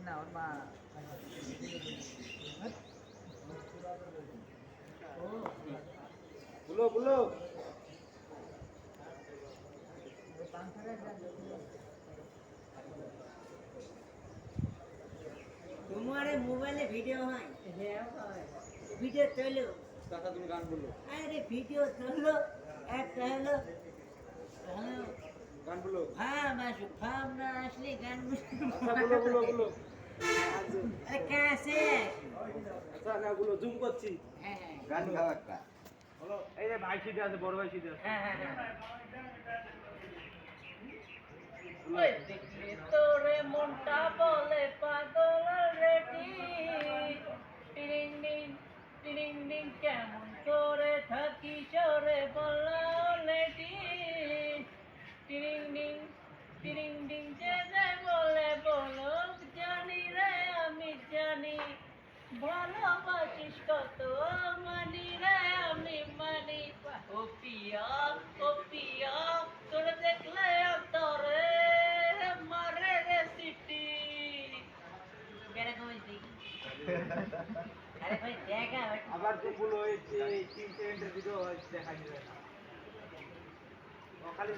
না ওর মা বলো বলো তোমার মোবাইলে ভিডিও হয়? হ্যাঁ হয়। ভিডিও তোলো। কাকা তুমি গান বললো। আরে ভিডিও তোলো, একটা হলো হ্যালো গান বলো। ফার্ম আসো, ফার্ম না আসলে গান আচ্ছা বলো বলো বলো। কাছে আচ্ছা না বলো জুম করছি। হ্যাঁ হ্যাঁ গান গাও একটা। বলো এই যে ভাই সিধে আছে বড় ভাই সিধে আছে। হ্যাঁ হ্যাঁ হ্যাঁ ওই দেখলে তোরে মনটা বলে পাগল রেডি টিরিং ডিং টিরিং ডিং কেমন করে থাকি চরে বলা লেডি টিরিং ডিং যে যে বলে বলো জানি রে আমি জানি ভালোবাসিস কত মানি রে আমি মানি ও পিয়া তোরে দেখলে অন্তরে মারে রে সিটি কেরকম হয়েছে? আরে ভাই দেখা আবার তো বলো এই 3 সেকেন্ডের ভিডিও দেখাই দিবে না। ও খালি